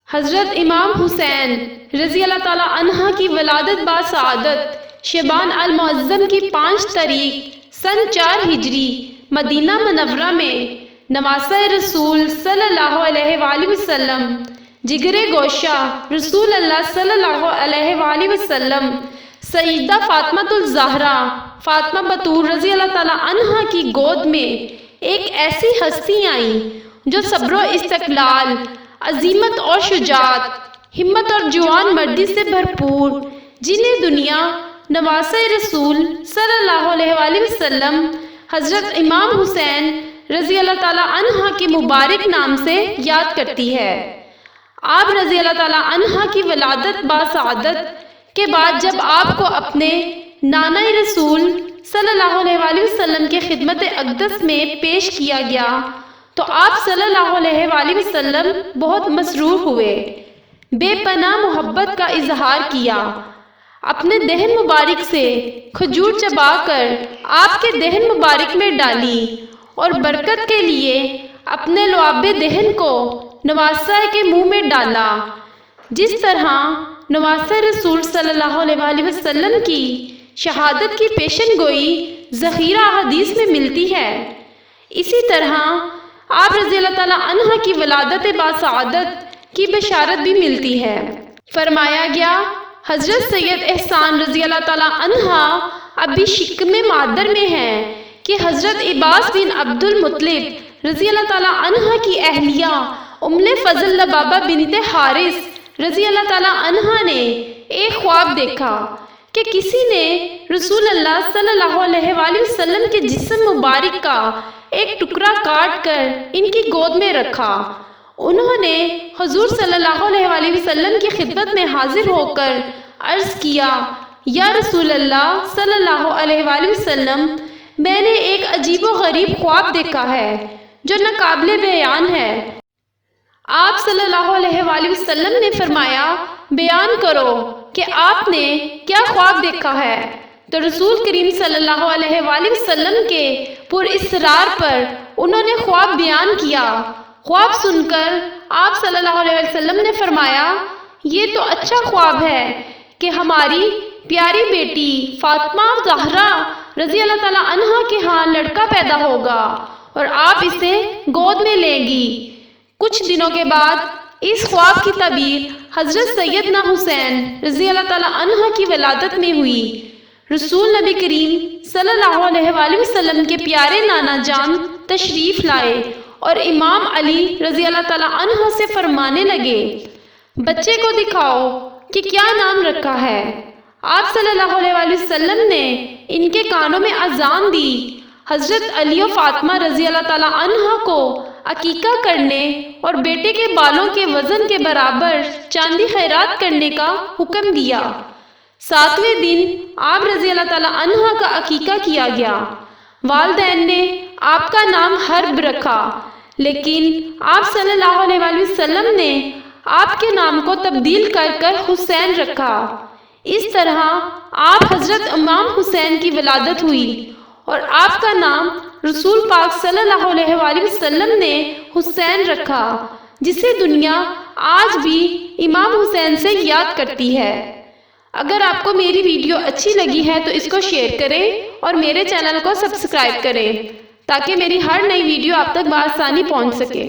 حضرت امام حسین رضی اللہ تعالیٰ عنہ کی ولادت باسعادت شعبان المعظم کی 5 تاریخ سن 4 ہجری مدینہ منورہ میں نواسہ رسول صلی اللہ علیہ وآلہ وسلم، جگر گوشہ رسول اللہ صلی اللہ علیہ وآلہ وسلم، سیدہ فاطمہ الزہرا فاطمہ بطول رضی اللہ تعالیٰ عنہ کی گود میں ایک ایسی ہستی آئیں جو صبر و استقلال، عزیمت اور شجاعت، ہمت اور جوان مردی سے بھرپور، جنہیں دنیا نواسہ رسول صلی اللہ علیہ وآلہ وسلم حضرت امام حسین رضی اللہ تعالیٰ عنہ کے مبارک نام سے یاد کرتی ہے۔ آپ رضی اللہ تعالیٰ عنہ کی ولادت باسعادت کے بعد جب آپ کو اپنے نانا رسول صلی اللہ علیہ وآلہ وسلم کے خدمت اقدس میں پیش کیا گیا تو آپ صلی اللہ علیہ وآلہ وسلم بہت مسرور ہوئے، بے پناہ محبت کا اظہار کیا، اپنے دہن مبارک سے کھجور چبا کر آپ کے دہن مبارک میں ڈالی اور برکت کے لیے اپنے لعاب دہن کو نواسہ کے منہ میں ڈالا، جس طرح نواسہ رسول صلی اللہ علیہ وآلہ وسلم کی شہادت کی پیشن گوئی ذخیرہ حدیث میں ملتی ہے، اسی طرح آپ رضی اللہ تعالیٰ عنہ کی ولادت باسعادت کی بشارت بھی ملتی ہے۔ فرمایا گیا حضرت سید احسان رضی اللہ تعالیٰ عنہ ابھی شکم مادر میں ہیں کہ حضرت عباس بن عبد المطلب رضی اللہ تعالیٰ عنہ کی اہلیہ ام فضل لبابہ بنت حارث رضی اللہ تعالیٰ عنہ نے ایک خواب دیکھا کہ کسی نے رسول اللہ صلی اللہ علیہ وآلہ وسلم کے جسم مبارک کا ایک ٹکڑا کاٹ کر ان کی گود میں رکھا۔ انہوں نے حضور صلی اللہ علیہ وآلہ وسلم کی خدمت میں حاضر ہو کر عرض کیا، یا رسول اللہ صلی اللہ علیہ وآلہ وسلم، میں نے ایک عجیب و غریب خواب دیکھا ہے جو ناقابل بیان ہے۔ آپ صلی اللہ علیہ وآلہ وسلم نے فرمایا، بیان کرو کہ آپ نے کیا خواب دیکھا ہے؟ تو رسول کریم صلی اللہ علیہ وآلہ وسلم کے پر اصرار پر انہوں نے خواب بیان کیا۔ خواب سن کر آپ صلی اللہ علیہ وسلم نے فرمایا، یہ تو اچھا خواب ہے کہ ہماری پیاری بیٹی فاطمہ زہرا رضی اللہ تعالیٰ عنہ کے ہاں لڑکا پیدا ہوگا اور آپ اسے گود میں لیں گی۔ کچھ دنوں کے بعد اس خواب کی تعبیر حضرت سیدنا حسین رضی اللہ تعالیٰ عنہ کی ولادت میں ہوئی۔ رسول نبی کریم صلی اللہ علیہ وآلہ وسلم کے پیارے نانا جان تشریف لائے اور امام علی رضی اللہ تعالیٰ عنہ سے فرمانے لگے، بچے کو دکھاؤ کہ کیا نام رکھا ہے۔ آپ صلی اللہ علیہ وآلہ وسلم نے ان کے کانوں میں اذان دی۔ حضرت علی و فاطمہ رضی اللہ تعالیٰ عنہ کو عقیقہ کرنے اور بیٹے کے بالوں کے وزن کے برابر چاندی خیرات کرنے کا حکم دیا۔ 7ویں دن آپ رضی اللہ تعالیٰ عنہ کا عقیقہ کیا گیا۔ والدین نے آپ کا نام حرب رکھا، لیکن آپ صلی اللہ علیہ وآلہ وسلم نے آپ کے نام کو تبدیل کر کر حسین رکھا۔ اس طرح آپ حضرت امام حسین کی ولادت ہوئی اور آپ کا نام رسول پاک صلی اللہ علیہ وآلہ وسلم نے حسین رکھا، جسے دنیا آج بھی امام حسین سے یاد کرتی ہے۔ اگر آپ کو میری ویڈیو اچھی لگی ہے تو اس کو شیئر کریں اور میرے چینل کو سبسکرائب کریں تاکہ میری ہر نئی ویڈیو آپ تک بآسانی پہنچ سکے۔